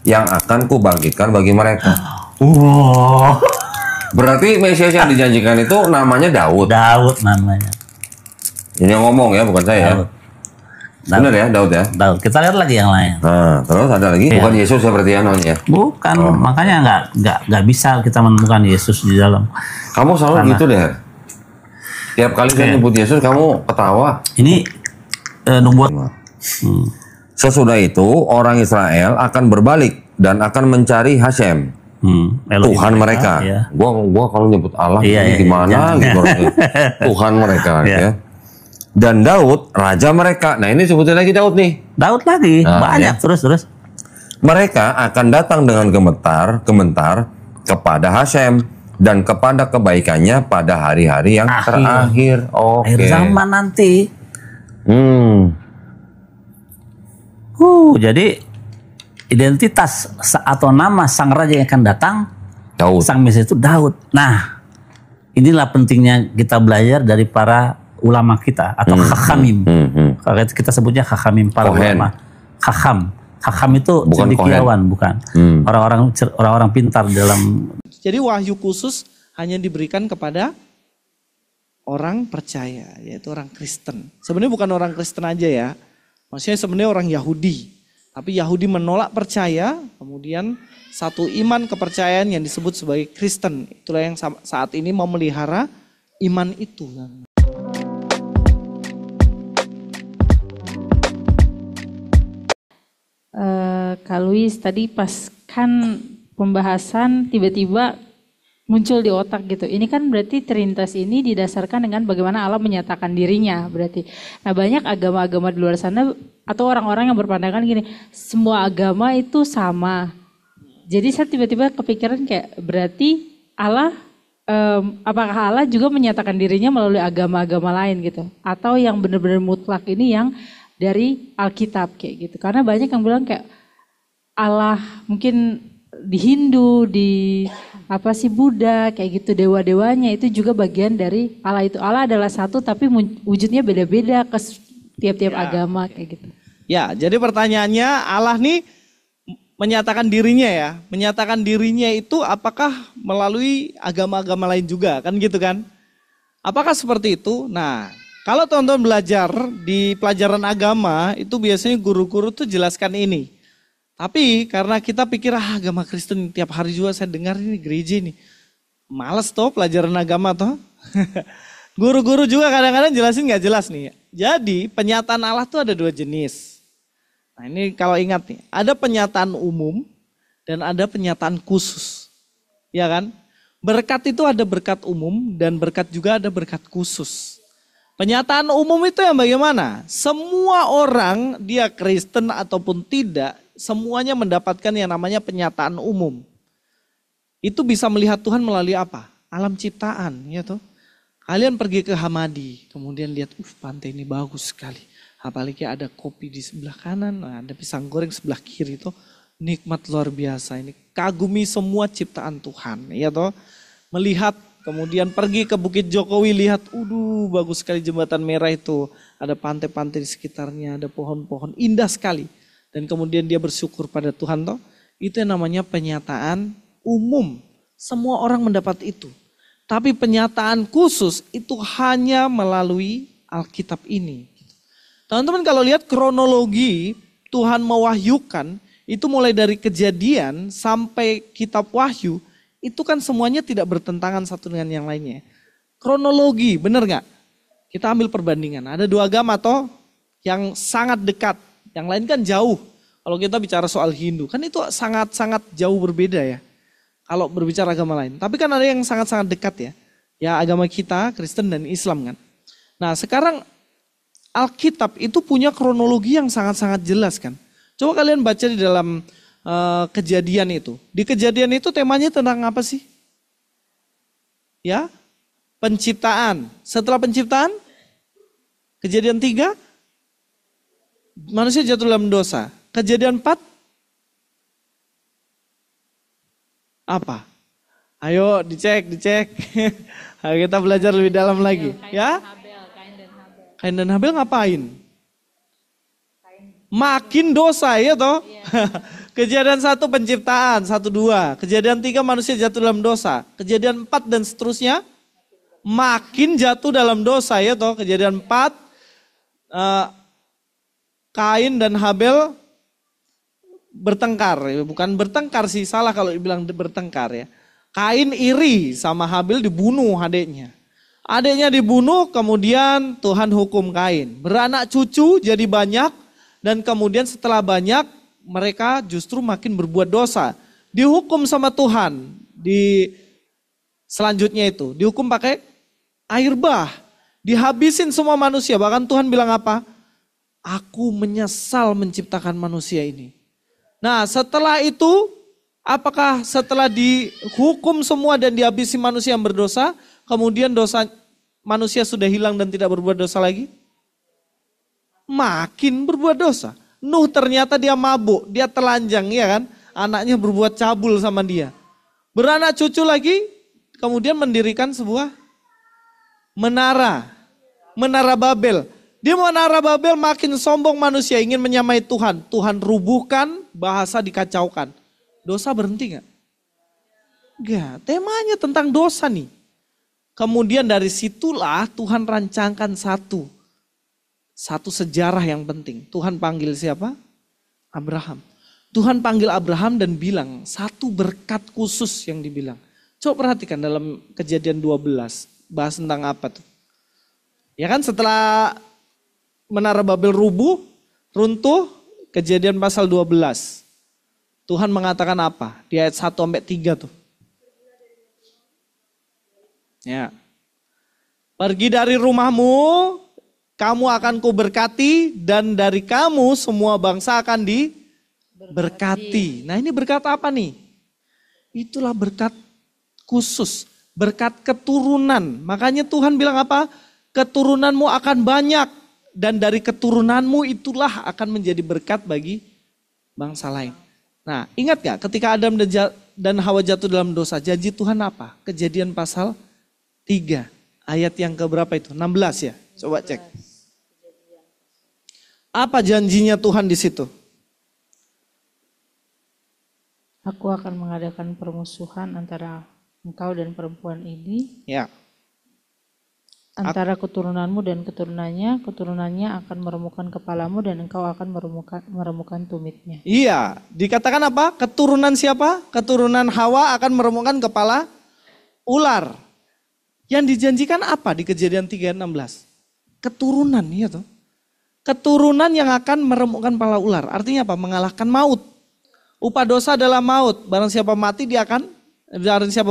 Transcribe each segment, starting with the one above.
yang akan kubangkitkan bagi mereka. Wow. Berarti Mesias yang dijanjikan itu namanya Daud. Daud namanya. Ini yang ngomong ya, bukan saya. Daud. Benar ya, Daud ya. Daud. Kita lihat lagi yang lain. Nah, terus ada lagi, bukan Yesus seperti yang namanya. Bukan, makanya nggak bisa kita menemukan Yesus di dalam. Kamu selalu gitu deh. Tiap kali saya nyebut Yesus, kamu ketawa. Ini nubuat. Sesudah itu orang Israel akan berbalik dan akan mencari Hashem, Tuhan mereka. Ya. Gua kalau nyebut Allah gimana gitu. Tuhan mereka ya. Dan Daud raja mereka. Nah, ini sebutin lagi Daud nih. Daud lagi, banyak terus. Mereka akan datang dengan gemetar kepada Hashem dan kepada kebaikannya pada hari-hari yang terakhir. Akhir zaman nanti. Jadi identitas atau nama sang raja yang akan datang, Daud. sang Mesias itu Daud. Nah, inilah pentingnya kita belajar dari para ulama kita atau Hakhamim. Kalau kita sebutnya Hakhamim, para ulama. Hakam itu cendekiawan, bukan. Orang-orang pintar dalam. Jadi wahyu khusus hanya diberikan kepada orang percaya, yaitu orang Kristen. Sebenarnya bukan orang Kristen aja ya. Maksudnya sebenarnya orang Yahudi. Tapi Yahudi menolak percaya, kemudian satu iman kepercayaan yang disebut sebagai Kristen. Itulah yang saat ini memelihara iman itu. Kak Luis, tadi pas kan pembahasan tiba-tiba muncul di otak gitu. Ini kan berarti Trinitas ini didasarkan dengan bagaimana Allah menyatakan dirinya berarti. Nah, banyak agama-agama di luar sana atau orang-orang yang berpandangan gini, semua agama itu sama. Jadi saya tiba-tiba kepikiran kayak berarti Allah, apakah Allah juga menyatakan dirinya melalui agama-agama lain gitu? Atau yang benar-benar mutlak ini yang dari Alkitab kayak gitu. Karena banyak yang bilang kayak Allah mungkin di Hindu, di Buddha kayak gitu, dewa-dewanya itu juga bagian dari Allah itu. Allah adalah satu tapi wujudnya beda-beda ke tiap-tiap agama kayak gitu. Ya, jadi pertanyaannya Allah nih menyatakan dirinya ya. Menyatakan dirinya itu apakah melalui agama-agama lain juga kan gitu kan? Apakah seperti itu? Nah, kalau teman-teman belajar di pelajaran agama itu biasanya guru-guru tuh jelaskan ini. Tapi karena kita pikir agama Kristen tiap hari juga saya dengar ini gereja ini. Males toh pelajaran agama toh. Guru-guru juga kadang-kadang jelasin nggak jelas nih. Jadi penyataan Allah tuh ada dua jenis. Nah ini kalau ingat nih, ada penyataan umum dan ada penyataan khusus. Ya kan? Berkat itu ada berkat umum dan berkat juga ada berkat khusus. Penyataan umum itu yang bagaimana? Semua orang dia Kristen ataupun tidak, semuanya mendapatkan yang namanya penyataan umum. Itu bisa melihat Tuhan melalui apa? Alam ciptaan, ya toh. Kalian pergi ke Hamadi, kemudian lihat, pantai ini bagus sekali. Apalagi ada kopi di sebelah kanan, ada pisang goreng sebelah kiri toh. Nikmat luar biasa ini. Kagumi semua ciptaan Tuhan, ya toh. Melihat, kemudian pergi ke Bukit Jokowi, lihat, bagus sekali jembatan merah itu. Ada pantai-pantai di sekitarnya, ada pohon-pohon, indah sekali. Dan kemudian dia bersyukur pada Tuhan toh. Itu yang namanya penyataan umum. Semua orang mendapat itu. Tapi penyataan khusus itu hanya melalui Alkitab ini. Teman-teman kalau lihat kronologi Tuhan mewahyukan, itu mulai dari Kejadian sampai kitab Wahyu, itu kan semuanya tidak bertentangan satu dengan yang lainnya. Kronologi, benar nggak? Kita ambil perbandingan. Ada dua agama toh yang sangat dekat. Yang lain kan jauh. Kalau kita bicara soal Hindu, kan itu sangat-sangat jauh berbeda ya. Kalau berbicara agama lain. Tapi kan ada yang sangat-sangat dekat ya. Ya agama kita, Kristen dan Islam kan. Nah sekarang Alkitab itu punya kronologi yang sangat-sangat jelas kan. Coba kalian baca di dalam Kejadian itu. Di Kejadian itu temanya tentang apa sih? Ya, penciptaan. Setelah penciptaan, Kejadian 3, manusia jatuh dalam dosa. Kejadian 4, apa? Ayo dicek. Ayo kita belajar lebih dalam lagi. Ya? Kain dan Habel ngapain? Makin dosa ya toh. Kejadian 1 penciptaan, 1-2. Kejadian 3 manusia jatuh dalam dosa. Kejadian 4 dan seterusnya makin jatuh dalam dosa ya toh. Kejadian 4 Kain dan Habel bertengkar. Bukan bertengkar sih, salah kalau dibilang bertengkar ya. Kain iri sama Habel, dibunuh adiknya. Adiknya dibunuh, kemudian Tuhan hukum Kain. Beranak cucu jadi banyak dan kemudian setelah banyak mereka justru makin berbuat dosa. Dihukum sama Tuhan di selanjutnya itu. Dihukum pakai air bah. Dihabisin semua manusia. Bahkan Tuhan bilang apa? Aku menyesal menciptakan manusia ini. Nah setelah itu, apakah setelah dihukum semua dan dihabisi manusia yang berdosa, kemudian dosa manusia sudah hilang dan tidak berbuat dosa lagi? Makin berbuat dosa. Nuh ternyata dia mabuk, dia telanjang ya kan. Anaknya berbuat cabul sama dia. Beranak cucu lagi, kemudian mendirikan sebuah menara. Menara Babel. Di menara Babel makin sombong manusia ingin menyamai Tuhan. Tuhan rubuhkan, bahasa dikacaukan. Dosa berhenti gak? Enggak, temanya tentang dosa nih. Kemudian dari situlah Tuhan rancangkan satu sejarah yang penting. Tuhan panggil siapa? Abraham. Tuhan panggil Abraham dan bilang satu berkat khusus yang dibilang. Coba perhatikan dalam Kejadian 12. Bahas tentang apa tuh? Ya kan setelah menara Babel runtuh, Kejadian pasal 12. Tuhan mengatakan apa? Di ayat 1-3 tuh. Ya. Pergi dari rumahmu, kamu akan kuberkati dan dari kamu semua bangsa akan diberkati. Nah ini berkat apa nih? Itulah berkat khusus, berkat keturunan. Makanya Tuhan bilang apa? Keturunanmu akan banyak dan dari keturunanmu itulah akan menjadi berkat bagi bangsa lain. Nah ingat gak ketika Adam dan Hawa jatuh dalam dosa, janji Tuhan apa? Kejadian pasal 3 ayat yang keberapa itu? 16 ya? Coba cek. Apa janjinya Tuhan di situ? Aku akan mengadakan permusuhan antara engkau dan perempuan ini. Ya. Antara keturunanmu dan keturunannya akan meremukkan kepalamu dan engkau akan meremukkan tumitnya. Iya, dikatakan apa? Keturunan siapa? Keturunan Hawa akan meremukkan kepala ular. Yang dijanjikan apa di Kejadian 3:16? Keturunan, iya tuh. Keturunan yang akan meremukkan kepala ular. Artinya apa? Mengalahkan maut. Upah dosa adalah maut. Barang siapa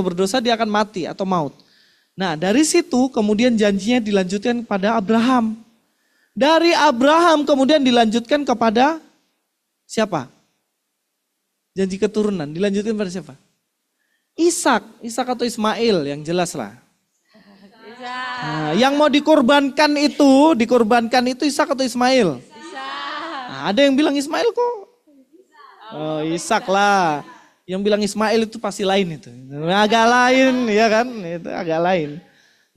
berdosa dia akan mati atau maut. Nah dari situ kemudian janjinya dilanjutkan kepada Abraham. Dari Abraham kemudian dilanjutkan kepada siapa? Janji keturunan dilanjutkan kepada siapa? Ishak atau Ismail yang jelas lah. Nah, yang mau dikorbankan itu Ishak atau Ismail? Nah, ada yang bilang Ismail kok. Oh, Ishak lah. Yang bilang Ismail itu pasti lain itu. Agak lain ya kan? Itu agak lain.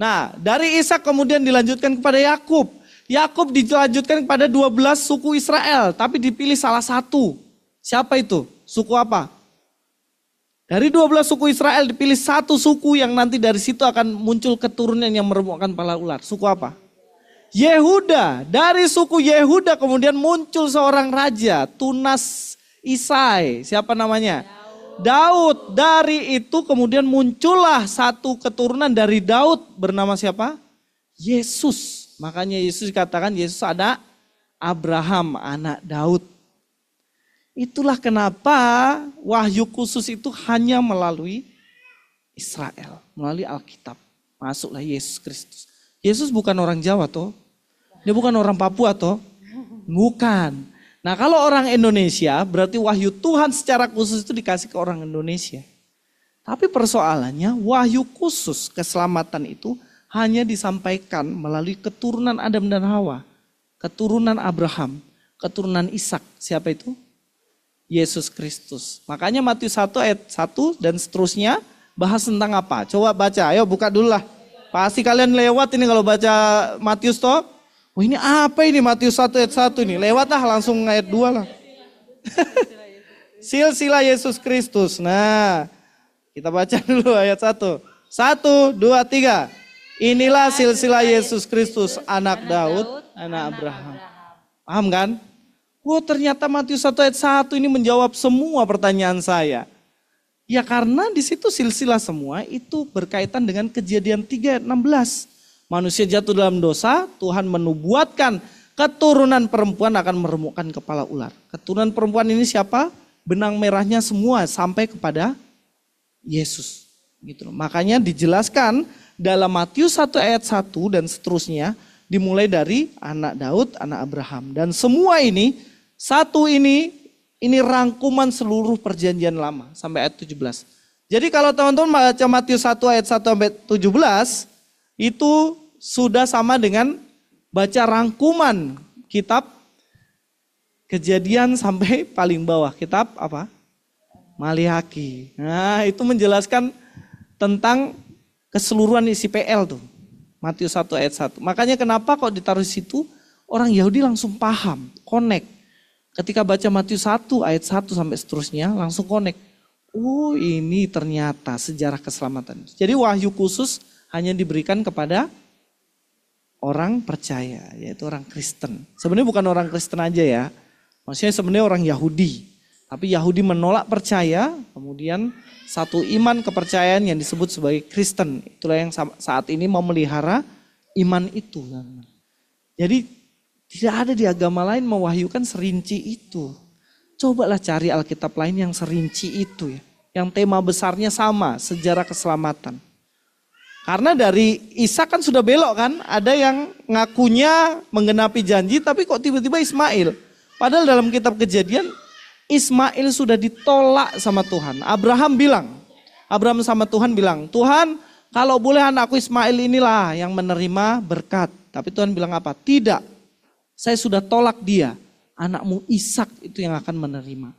Nah, dari Ishak kemudian dilanjutkan kepada Yakub. Yakub dilanjutkan kepada 12 suku Israel, tapi dipilih salah satu. Siapa itu? Suku apa? Dari 12 suku Israel dipilih satu suku yang nanti dari situ akan muncul keturunan yang meremukkan kepala ular. Suku apa? Yehuda. Dari suku Yehuda kemudian muncul seorang raja, Tunas Isai. Siapa namanya? Daud. Dari itu kemudian muncullah satu keturunan dari Daud bernama siapa? Yesus. Makanya Yesus dikatakan Yesus ada Abraham, anak Daud. Itulah kenapa wahyu khusus itu hanya melalui Israel, melalui Alkitab. Masuklah Yesus Kristus. Yesus bukan orang Jawa toh. Dia bukan orang Papua toh. Bukan. Nah kalau orang Indonesia berarti wahyu Tuhan secara khusus itu dikasih ke orang Indonesia. Tapi persoalannya wahyu khusus keselamatan itu hanya disampaikan melalui keturunan Adam dan Hawa. Keturunan Abraham, keturunan Ishak. Siapa itu? Yesus Kristus. Makanya Matius 1 ayat 1 dan seterusnya bahas tentang apa? Coba baca, ayo buka dulu lah. Pasti kalian lewat ini kalau baca Matius toh. Oh ini apa ini Matius 1 ayat 1 ini? Lewat lah langsung ayat 2 lah. silsilah Yesus Kristus. Nah, kita baca dulu ayat 1. 1, 2, 3. Inilah silsilah Yesus Kristus, anak Daud, anak Abraham. Paham kan? Oh, ternyata Matius 1 ayat 1 ini menjawab semua pertanyaan saya. Ya karena di situ silsilah semua itu berkaitan dengan Kejadian 3 ayat 16. Manusia jatuh dalam dosa, Tuhan menubuatkan keturunan perempuan akan meremukkan kepala ular. Keturunan perempuan ini siapa? Benang merahnya semua sampai kepada Yesus. Gitu loh. Makanya dijelaskan dalam Matius 1 ayat 1 dan seterusnya dimulai dari anak Daud, anak Abraham. Dan semua ini, satu ini rangkuman seluruh perjanjian lama sampai ayat 17. Jadi kalau teman-teman baca Matius 1 ayat 1 sampai 17 itu sudah sama dengan baca rangkuman kitab Kejadian sampai paling bawah. Kitab apa? Maliaki. Nah itu menjelaskan tentang keseluruhan isi PL tuh. Matius 1 ayat 1. Makanya kenapa kok ditaruh di situ orang Yahudi langsung paham, connect. Ketika baca Matius 1 ayat 1 sampai seterusnya langsung connect. Oh ini ternyata sejarah keselamatan. Jadi wahyu khusus hanya diberikan kepada orang percaya, yaitu orang Kristen. Sebenarnya bukan orang Kristen aja ya. Maksudnya sebenarnya orang Yahudi. Tapi Yahudi menolak percaya, kemudian satu iman kepercayaan yang disebut sebagai Kristen. Itulah yang saat ini memelihara iman itu. Jadi tidak ada di agama lain mewahyukan serinci itu. Cobalah cari Alkitab lain yang serinci itu ya. Yang tema besarnya sama, sejarah keselamatan. Karena dari Isa kan sudah belok kan, ada yang ngakunya menggenapi janji tapi kok tiba-tiba Ismail. Padahal dalam kitab Kejadian Ismail sudah ditolak sama Tuhan. Abraham sama Tuhan bilang, Tuhan kalau boleh anakku Ismail inilah yang menerima berkat. Tapi Tuhan bilang apa? Tidak, saya sudah tolak dia. Anakmu Ishak itu yang akan menerima.